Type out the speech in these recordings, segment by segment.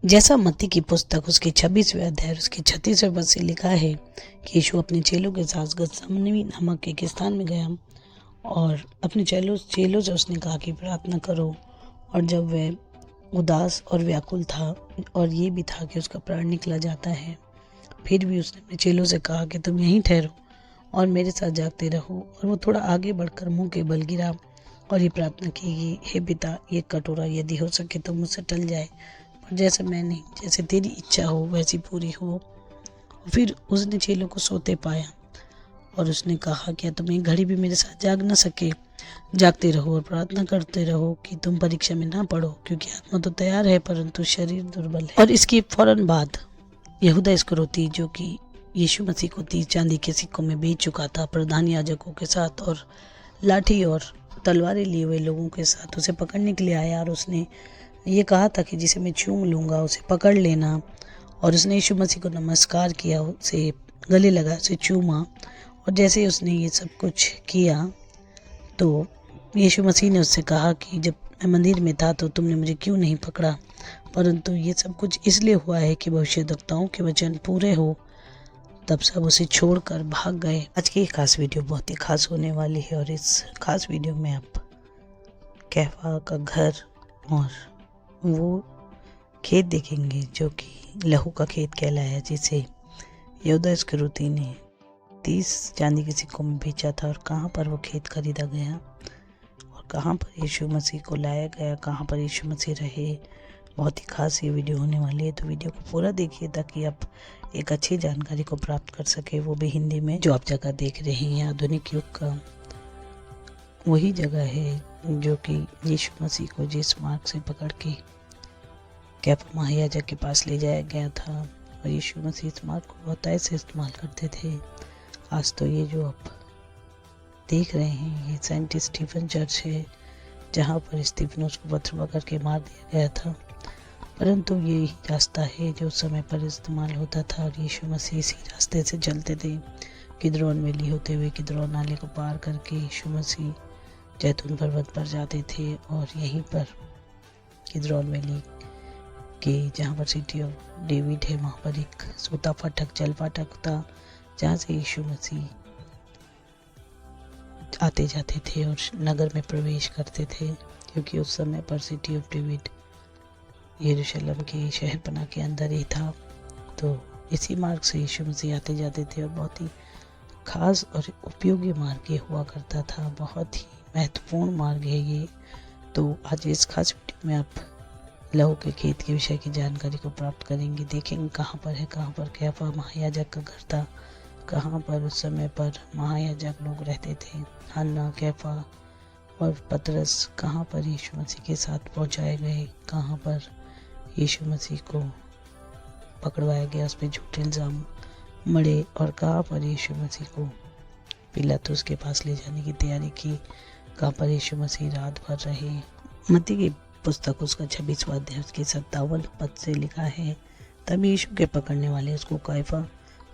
जैसा मत्ती की पुस्तक उसके 26वें अध्याय उसके 36वें पद से लिखा है कि यीशु अपने चेलों के साथ गतसमनी नामक एक स्थान में गया और अपने चेलों से उसने कहा कि प्रार्थना करो। और जब वह उदास और व्याकुल था और ये भी था कि उसका प्राण निकला जाता है, फिर भी उसने अपने चेलों से कहा कि तुम यहीं ठहरो और मेरे साथ जागते रहो। और वो थोड़ा आगे बढ़कर मुंह के बल गिरा और ये प्रार्थना की कि हे पिता, ये कटोरा यदि हो सके तो मुझसे टल जाए, पर जैसे मैं नहीं, जैसे तेरी इच्छा हो वैसी पूरी हो। फिर उसने चेलों को सोते पाया और उसने कहा, क्या तुम एक घड़ी भी मेरे साथ जाग न सके? जागते रहो और प्रार्थना करते रहो कि तुम परीक्षा में ना पड़ो, क्योंकि आत्मा तो तैयार है परंतु शरीर दुर्बल है। और इसके फौरन बाद यहूदा इस्करियोती, जो कि यीशु मसीह को 30 चांदी के सिक्कों में बेच चुका था, प्रधान याजकों के साथ और लाठी और तलवारें लिए हुए लोगों के साथ उसे पकड़ने के लिए आया। और उसने ये कहा था कि जिसे मैं चूम लूँगा उसे पकड़ लेना। और उसने यीशु मसीह को नमस्कार किया, उसे गले लगा, उसे चूमा। और जैसे उसने ये सब कुछ किया तो यीशु मसीह ने उससे कहा कि जब मैं मंदिर में था तो तुमने मुझे क्यों नहीं पकड़ा, परंतु ये सब कुछ इसलिए हुआ है कि भविष्यद्वक्ताओं के वचन पूरे हो। तब सब उसे छोड़कर भाग गए। आज की खास वीडियो बहुत ही खास होने वाली है और इस खास वीडियो में आप कैफा का घर और वो खेत देखेंगे जो कि लहू का खेत कहलाया, जिसे यहूदा इस्करियोती ने 30 चांदी के सिक्कों में बेचा था। और कहाँ पर वो खेत खरीदा गया और कहाँ पर यीशु मसीह को लाया गया, कहाँ पर यीशु मसीह रहे। बहुत ही खास ये वीडियो होने वाली है, तो वीडियो को पूरा देखिए ताकि आप एक अच्छी जानकारी को प्राप्त कर सके, वो भी हिंदी में। जो आप जगह देख रहे हैं आधुनिक युग का वही जगह है जो कि यीशु मसीह को जिस मार्ग से पकड़ के कैफा महायाजक के पास ले जाया गया था, और यीशु मसीह इस मार्ग को बहुत ऐसे इस्तेमाल करते थे। आज तो ये जो आप देख रहे हैं ये सेंट स्टीफन चर्च है, जहाँ पर स्टीफनोस को पत्थर पकड़ के मार दिया गया था। परंतु ये ही रास्ता है जो उस समय पर इस्तेमाल होता था और यीशु मसीह इसी रास्ते से चलते थे। किद्रोन वैली होते हुए किद्रोन नाले को पार करके यीशु मसीह जैतून पर्वत पर जाते थे। और यहीं पर किद्रोन वैली के जहाँ पर सिटी ऑफ डेविड है, वहाँ पर एक सोता फाटक, जल फाटक था, जहाँ से यीशु मसीह आते जाते थे और नगर में प्रवेश करते थे, क्योंकि उस समय पर सिटी ऑफ डेविड यरूशलेम के शहरपनाह के अंदर ही था। तो इसी मार्ग से यीशु मसीह आते जाते थे और बहुत ही खास और उपयोगी मार्ग ये हुआ करता था। बहुत ही महत्वपूर्ण मार्ग है ये। तो आज इस खास वीडियो में आप लहू के खेत के विषय की जानकारी को प्राप्त करेंगे। देखेंगे कहाँ पर है, कहाँ पर कैफा महायाजक का घर था, कहाँ पर उस समय पर महायाजक लोग रहते थे, हन्ना, कैफा और पतरस कहाँ पर यीशु मसीह के साथ पहुँचाए गए, कहाँ पर यीशु मसीह को पकड़वाया गया, उस पर झूठे इल्ज़ाम मढ़े, और कहाँ पर यीशु मसीह को पिलातुस के पास ले जाने की तैयारी की, कहाँ पर यीशु मसीह रात भर रहे। मत्ती की पुस्तक उसका 26वां अध्याय उसके 57 पद से लिखा है, तब यीशु के पकड़ने वाले उसको कैफा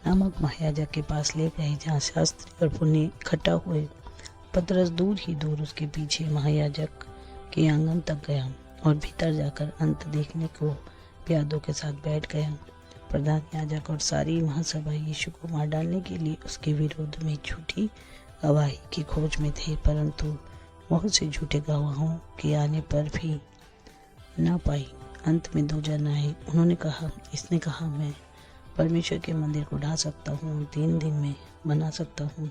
नामक महायाजक के पास ले गए, जहाँ शास्त्री और पुण्य इकट्ठा हुए। पतरस दूर ही दूर उसके पीछे महायाजक के आंगन तक गया और भीतर जाकर अंत देखने को प्यादों के साथ बैठ गया। प्रधान याजक और सारी महासभा यीशु को मार डालने के लिए उसके विरोध में झूठी गवाही की खोज में थे, परंतु बहुत से झूठे गवाहों के आने पर भी ना पाई। अंत में 2 जन आए। उन्होंने कहा, इसने कहा मैं परमेश्वर के मंदिर को ढा सकता हूँ और 3 दिन में बना सकता हूँ।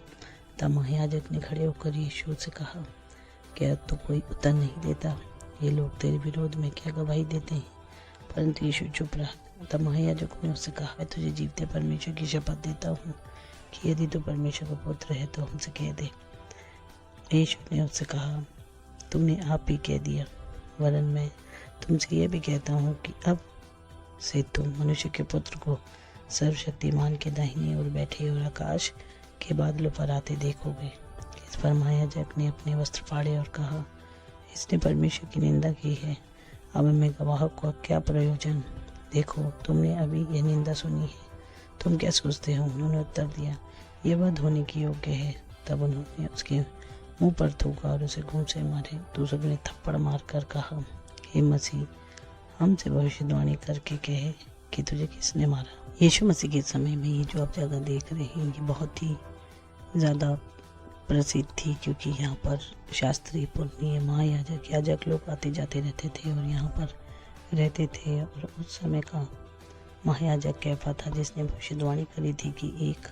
तब महायाजक ने खड़े होकर यीशु से कहा, क्या तो कोई उत्तर नहीं देता? ये लोग तेरे विरोध में क्या गवाही देते हैं? परंतु यीशु चुप रहा। तब महायाजक ने उससे कहा, तुझे जीवते परमेश्वर की शपथ देता हूँ कि यदि तू परमेश्वर का पुत्र है तो हमसे कह दे। यीशु ने उससे कहा, तुमने आप ही कह दिया, वरन मैं तुमसे यह भी कहता हूँ कि अब से तुम मनुष्य के पुत्र को सर्वशक्तिमान के दाहिने ओर बैठे और आकाश के बादलों पर आते देखोगे। इस पर महायाजक ने अपने वस्त्र फाड़े और कहा, इसने परमेश्वर की निंदा की है, अब हमें गवाह का क्या प्रयोजन? देखो, तुमने अभी यह निंदा सुनी है, तुम क्या सोचते हो? उन्होंने उत्तर दिया, यह वध होने की योग्य है। तब उन्होंने उसके मुंह पर थूका और उसे घूंसे मारे। दूसरों ने थप्पड़ मारकर कहा, हे मसीह, हमसे भविष्यवाणी करके कहे कि तुझे किसने मारा। यीशु मसीह के समय में ये जो आप जगह देख रहे हैं ये बहुत ही ज़्यादा प्रसिद्ध थी, क्योंकि यहाँ पर शास्त्री, पुरनिये, महायाजक, याजक लोग आते जाते रहते थे और यहाँ पर रहते थे। और उस समय का महायाजक कैफा था जिसने भविष्यवाणी करी थी कि एक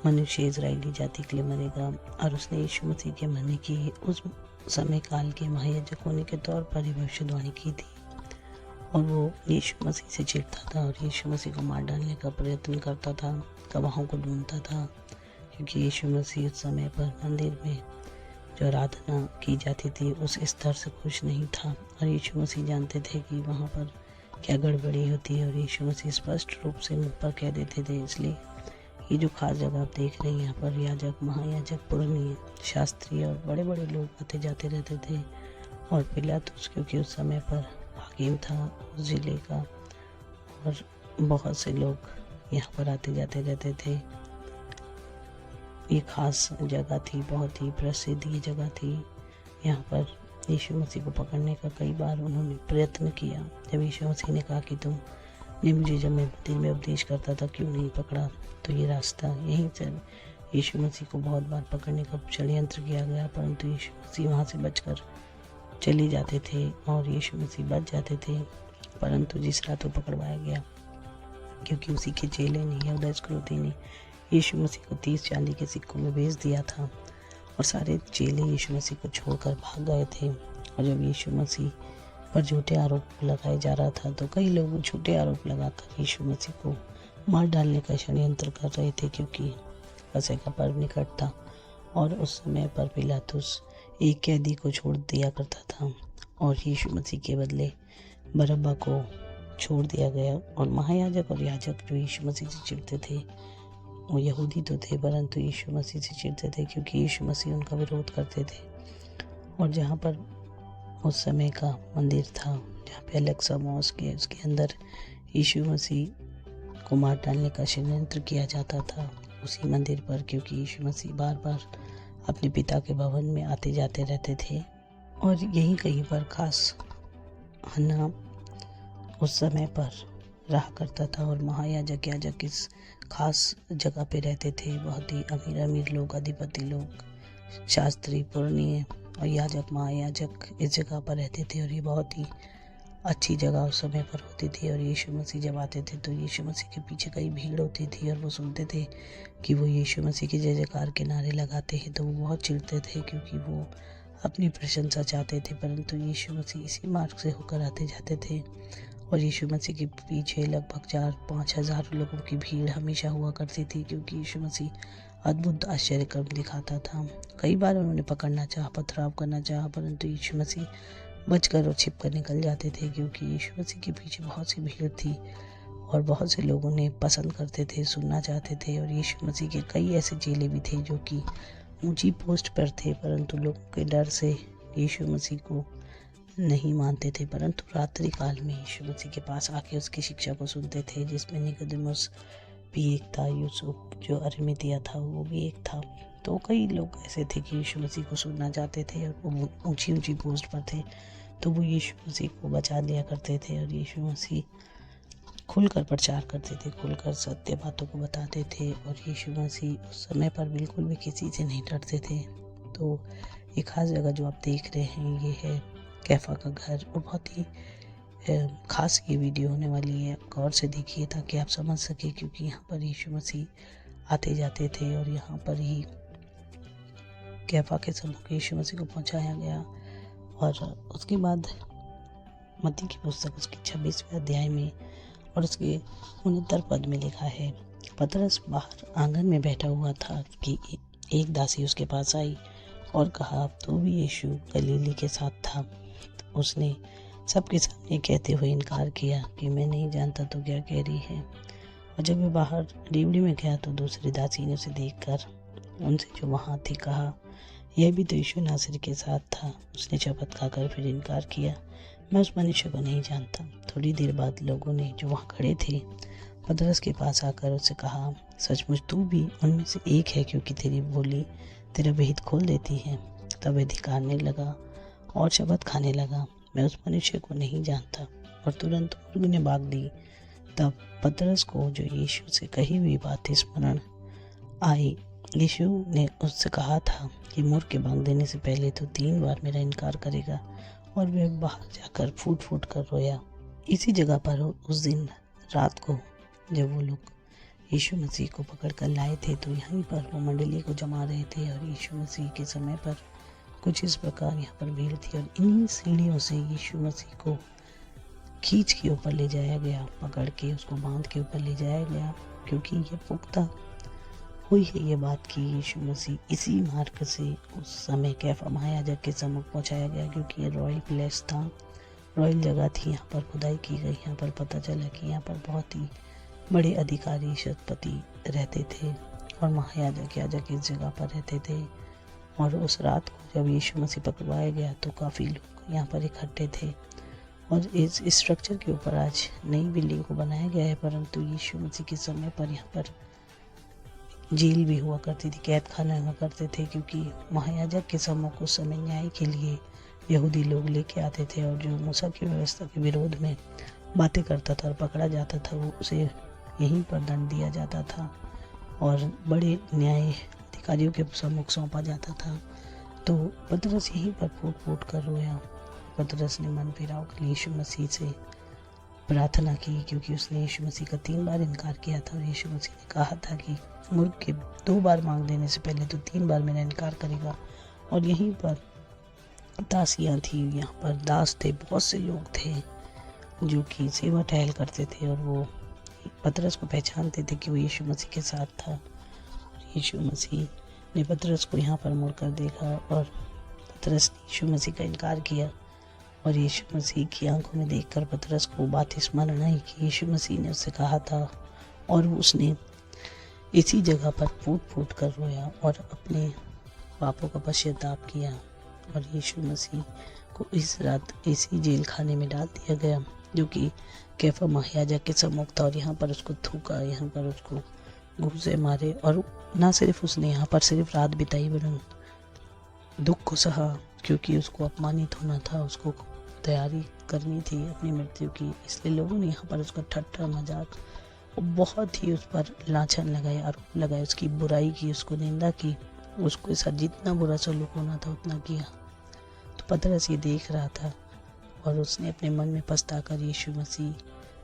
मनुष्य इजरायली जाति के लिए मरेगा, और उसने यीशु मसीह के मरने की उस समय काल के महायाजक होने के तौर पर ही भविष्यवाणी की थी। और वो यीशु मसीह से चिढ़ता था और यीशु मसीह को मार डालने का प्रयत्न करता था, गवाहों को ढूंढता था, क्योंकि यीशु मसीह उस समय पर मंदिर में जो आराधना की जाती थी उस स्तर से खुश नहीं था। और यीशु मसीह जानते थे कि वहाँ पर क्या गड़बड़ी होती है, और यीशु मसीह स्पष्ट रूप से मुख पर कह देते थे। इसलिए ये जो खास जगह आप देख रहे हैं यहाँ पर याजक, महायाजक, पुरनिये, शास्त्री और बड़े बड़े लोग आते जाते रहते थे। और पिलातुस क्योंकि उस समय पर हाकिम था उस ज़िले का, और बहुत से लोग यहाँ पर आते जाते रहते थे। ये खास जगह थी, बहुत ही प्रसिद्ध ये जगह थी। यहाँ पर यीशु मसीह को पकड़ने का कई बार उन्होंने प्रयत्न किया। जब यीशु मसीह ने कहा कि तुमने मुझे जब मैं मंदिर में उपदेश करता था क्यों नहीं पकड़ा, तो ये रास्ता यहीं से यीशु मसीह को बहुत बार पकड़ने का षड्यंत्र किया गया, परंतु यीशु मसीह वहाँ से बचकर चले जाते थे और यीशु मसीह बच जाते थे। परंतु जिस रात वो पकड़वाया गया, क्योंकि उसी के चेले ने, यहूदा इस्करियोती ने यीशु मसीह को 30 चांदी के सिक्कों में बेच दिया था, और सारे चेले यीशु मसीह को छोड़कर भाग गए थे। और जब यीशु मसीह पर झूठे आरोप लगाए जा रहा था, तो कई लोग झूठे आरोप लगाकर यीशु मसीह को मार डालने का षड्यंत्र कर रहे थे, क्योंकि फसह का पर्व निकट था। और उस समय पर पिलातुस एक कैदी को छोड़ दिया करता था और यीशु मसीह के बदले बरअब्बा को छोड़ दिया गया। और महायाजक और याजक जो यीशु मसीह से चिढ़ते थे, वो यहूदी तो थे परंतु यीशु मसीह से चिढ़ते थे, क्योंकि यीशु मसीह उनका विरोध करते थे। और जहाँ पर उस समय का मंदिर था, जहाँ पे अलेक्सा मॉस्क है, उसके अंदर यीशु मसीह को मार डालने का षड्यंत्र किया जाता था उसी मंदिर पर, क्योंकि यीशु मसीह बार बार अपने पिता के भवन में आते जाते रहते थे। और यहीं कहीं पर खास हन्ना उस समय पर रहा करता था, और महायाजक, याजक इस खास जगह पे रहते थे। बहुत ही अमीर अमीर लोग, अधिपति लोग, शास्त्री, पुरनिये और याजक, महायाजक इस जगह पर रहते थे। और ये बहुत ही अच्छी जगह उस समय पर होती थी। और यीशु मसीह जब आते थे तो यीशु मसीह के पीछे कई भीड़ होती थी, और वो सुनते थे कि वो यीशु मसीह के जय जयकार के नारे लगाते हैं, तो वो बहुत चिढ़ते थे, क्योंकि वो अपनी प्रशंसा चाहते थे। परंतु यीशु मसीह इसी मार्ग से होकर आते जाते थे, और यीशु मसीह के पीछे लगभग 4-5 हज़ार लोगों की भीड़ हमेशा हुआ करती थी, क्योंकि यीशु मसीह अद्भुत आश्चर्य कर्म दिखाता था। कई बार उन्होंने पकड़ना चाहा, पथराव करना चाहा, परंतु यीशु मसीह बचकर और छिपकर निकल जाते थे, क्योंकि यीशु मसीह के पीछे बहुत सी भीड़ थी और बहुत से लोग उन्हें पसंद करते थे, सुनना चाहते थे। और यीशु मसीह के कई ऐसे चेले भी थे जो कि ऊंची पोस्ट पर थे, परंतु लोगों के डर से यीशु मसीह को नहीं मानते थे। परंतु रात्रि काल में यीशु मसीह के पास आके उसकी शिक्षा को सुनते थे, जिसमें निकोदेमुस भी एक था, यूसुफ जो अरिमतिया था वो भी एक था। तो कई लोग ऐसे थे कि यीशु मसीह को सुनना चाहते थे, और वो ऊंची ऊंची पोस्ट पर थे, तो वो यीशु मसीह को बचा लिया करते थे। और यीशु मसीह खुलकर प्रचार करते थे, खुलकर सत्य बातों को बताते थे, और यीशु मसीह उस समय पर बिल्कुल भी किसी से नहीं डरते थे। तो ये खास जगह जो आप देख रहे हैं ये है कैफा का घर, और बहुत ही खास ये वीडियो होने वाली है। गौर से देखिए ताकि आप समझ सके, क्योंकि यहाँ पर यीशु मसीह आते जाते थे, और यहाँ पर ही कैफा के सम्मुख यीशु मसीह को पहुँचाया गया। और उसके बाद मत्ती की पुस्तक उसके 26वें अध्याय में और उसके 69 पद में लिखा है, पतरस बाहर आंगन में बैठा हुआ था कि एक दासी उसके पास आई और कहा, तू भी यीशु गलीली के साथ था। तो उसने सबके सामने कहते हुए इनकार किया कि मैं नहीं जानता तो क्या कह रही है। और जब वह बाहर डेवड़ी में गया तो दूसरी दासी ने उसे देखकर उनसे जो वहाँ थी कहा, यह भी तो यीशु नासरी के साथ था। उसने शपथ खाकर फिर इनकार किया, मैं उस मनुष्य को नहीं जानता। थोड़ी देर बाद लोगों ने जो वहाँ खड़े थे पतरस के पास आकर उससे कहा, सचमुच तू भी उनमें से एक है, क्योंकि तेरी बोली तेरा भेद खोल देती है। तब वह धिक्कारने लगा और शपथ खाने लगा, मैं उस मनुष्य को नहीं जानता। और तुरंत मुर्ग ने भाग दी। तब पतरस को जो यीशु से कही हुई बातें स्मरण आई। यीशु ने उससे कहा था कि मुर्ग के भाग देने से पहले तो 3 बार मेरा इनकार करेगा, और वह बाहर जाकर फूट फूट कर रोया। इसी जगह पर उस दिन रात को जब वो लोग यीशु मसीह को पकड़ कर लाए थे, तो यहीं पर वो मंडली को जमा रहे थे, और यीशु मसीह के समय पर कुछ इस प्रकार यहाँ पर भीड़ थी, और इन्हीं सीढ़ियों से यीशु मसीह को खींच के ऊपर ले जाया गया, पकड़ के उसको बांध के ऊपर ले जाया गया, क्योंकि ये पुख्ता हुई है ये बात कि यीशु मसीह इसी मार्ग से उस समय कैफा महायाजक के सम्मुख पहुंचाया गया, क्योंकि ये रॉयल प्लेस था, रॉयल जगह थी। यहाँ पर खुदाई की गई। यहाँ पर पता चला कि यहाँ पर बहुत ही बड़े अधिकारी शतपति रहते थे, और महायाजक याजक इस जगह पर रहते थे। और उस रात को जब यीशु मसीह पकड़वाया गया तो काफ़ी लोग यहाँ पर इकट्ठे थे, और इस स्ट्रक्चर के ऊपर आज नई बिल्डिंग को बनाया गया है, परंतु यीशु मसीह के समय पर यहाँ पर जेल भी हुआ करती थी, कैद खाना हुआ करते थे, क्योंकि महायाजक के सम्मुख उस समय न्याय के लिए यहूदी लोग लेके आते थे, और जो मूसा की व्यवस्था के विरोध में बातें करता था और पकड़ा जाता था, वो उसे यहीं पर दंड दिया जाता था और बड़े न्याय अधिकारियों के सम्मुख सौंपा जाता था। तो पतरस यहीं पर फूट फूट कर रोया। पतरस ने मन फिराव कर यीशु मसीह से प्रार्थना की, क्योंकि उसने यीशु मसीह का 3 बार इनकार किया था, और यीशु मसीह ने कहा था कि मुर्ग के 2 बार मांग देने से पहले तो 3 बार मेरा इनकार करेगा। और यहीं पर दासियाँ थी, यहाँ पर दास थे, बहुत से लोग थे जो कि सेवा टहल करते थे, और वो पतरस को पहचानते थे कि वो यीशु मसीह के साथ था। यीशु मसीह ने पतरस को यहाँ पर मुड़कर देखा, और पतरस ने यीशु मसीह का इनकार किया, और यीशु मसीह की आंखों में देखकर पतरस को बात स्मरण आई कि यीशु मसीह ने उससे कहा था, और उसने इसी जगह पर फूट फूट कर रोया और अपने पापों का पश्चाताप किया। और यीशु मसीह को इस रात इसी जेल खाने में डाल दिया गया, जो कि कैफा महायाजक के सम्मुख था, और यहाँ पर उसको थूका, यहाँ पर उसको घूंसे मारे, और ना सिर्फ उसने यहाँ पर सिर्फ रात बिताई, वरन दुख को सहा, क्योंकि उसको अपमानित होना था, उसको तैयारी करनी थी अपनी मृत्यु की। इसलिए लोगों ने यहाँ पर उसका ठट्ठा मजाक बहुत ही उस पर लाछन लगाए, आरोप लगाए, उसकी बुराई की, उसको निंदा की, उसको इसका जितना बुरा सलूक होना था उतना किया। तो पतरस ये देख रहा था, और उसने अपने मन में पछताकर यीशु मसीह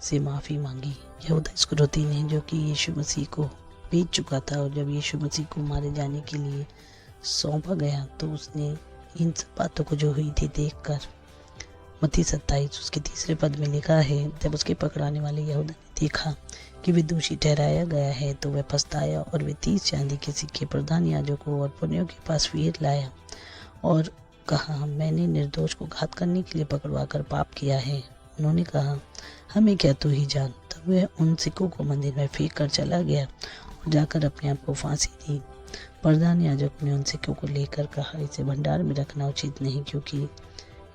से माफ़ी मांगी। यहूदा इस्करियोती ने, जो कि यीशु मसीह को बेच चुका था, और जब यीशु मसीह को मारे जाने के लिए सौंपा गया, तो उसने इन सब बातों को जो हुई थी देखकर, मत्ती 27 उसके 3 पद में लिखा है, जब उसके पकड़ाने वाले यहूदा ने देखा कि वे दोषी ठहराया गया है, तो वह पछताया, और वे 30 चांदी के सिक्के प्रधान याजकों और पुर्नियों के पास फिर लाया, और कहा, मैंने निर्दोष को घात करने के लिए पकड़वा कर पाप किया है। उन्होंने कहा, हमें क्या, तू ही जान। तब वह उन सिक्कों को मंदिर में फेंक कर चला गया, और जाकर अपने आप को फांसी दी। प्रधान याजक ने उन सिक्कों को लेकर कहा, इसे भंडार में रखना उचित नहीं, क्योंकि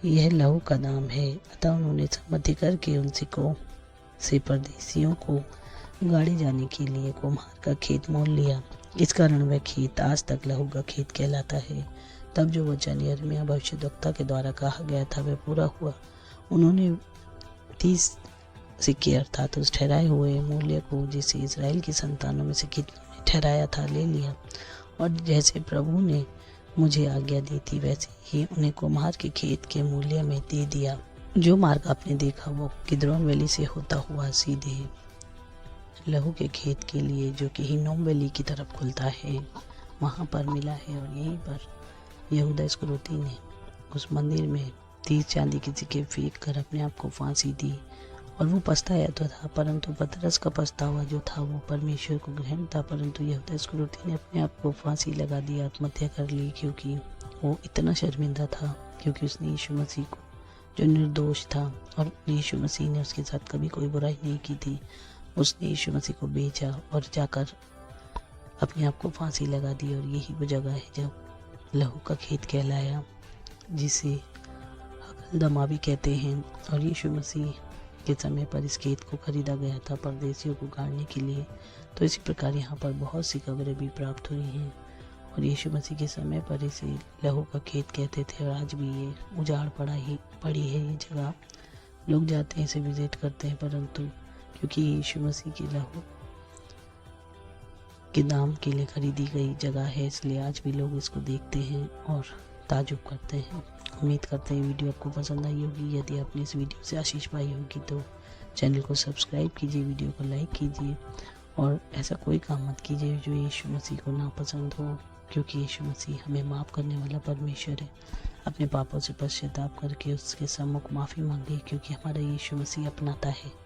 यह लहू का दाम है। अतः उन्होंने सम्मति करके उन सिक्कों से परदेशियों को गाड़े जाने के लिए कुम्हार का खेत मोल लिया। इस कारण वह खेत आज तक लहू का खेत कहलाता है। तब जो वचन यिर्मयाह भविष्यद्वक्ता के द्वारा कहा गया था वह पूरा हुआ। उन्होंने 30 सिक्के अर्थात उस ठहराए हुए मूल्य को, जिसे इजराइल की संतानों में से कितनों ने ठहराया था, ले लिया, और जैसे प्रभु ने मुझे आज्ञा दी थी वैसे ही उन्हें कुम्हार के खेत के मूल्य में दे दिया। जो मार्ग आपने देखा वो किद्रोन वैली से होता हुआ सीधे लहू के खेत के लिए, जो कि हिन्नोम वैली की तरफ खुलता है, वहाँ पर मिला है। और यहीं पर यहूदा इस्करियोती ने उस मंदिर में 30 चांदी के सिक्के फेंक कर अपने आप को फांसी दी, और वो पछताया तो था, परंतु पतरस का पछतावा जो था वो परमेश्वर को ग्रहण था। परंतु यहूदा इस्करियोती ने अपने आप को फांसी लगा दी, आत्महत्या कर ली, क्योंकि वो इतना शर्मिंदा था, क्योंकि उसने यीशु मसीह को, जो निर्दोष था, और यीशु मसीह ने उसके साथ कभी कोई बुराई नहीं की थी, उसने यीशु मसीह को बेचा और जाकर अपने आप को फांसी लगा दी। और यही वो जगह है जब लहू का खेत कहलाया, जिसे हकलदमा भी कहते हैं। और यीशु मसीह के समय पर इस खेत को खरीदा गया था परदेशियों को गाड़ने के लिए। तो इसी प्रकार यहाँ पर बहुत सी कब्रें भी प्राप्त हुई हैं, और यीशु मसीह के समय पर इसे लहू का खेत कहते थे, और आज भी ये उजाड़ पड़ी है ये जगह। लोग जाते हैं, इसे विजिट करते हैं, परंतु क्योंकि यीशु मसीह के लहू के दाम के लिए खरीदी गई जगह है, इसलिए आज भी लोग इसको देखते हैं और ताजुब करते हैं। उम्मीद करते हैं वीडियो आपको पसंद आई होगी। यदि आपने इस वीडियो से आशीष पाई होगी तो चैनल को सब्सक्राइब कीजिए, वीडियो को लाइक कीजिए और ऐसा कोई काम मत कीजिए जो यीशु मसीह को नापसंद हो, क्योंकि यीशु मसीह हमें माफ़ करने वाला परमेश्वर है। अपने पापों से पश्चाताप करके उसके सम्मुख माफ़ी मांगिए, क्योंकि हमारा यीशु मसीह अपनाता है।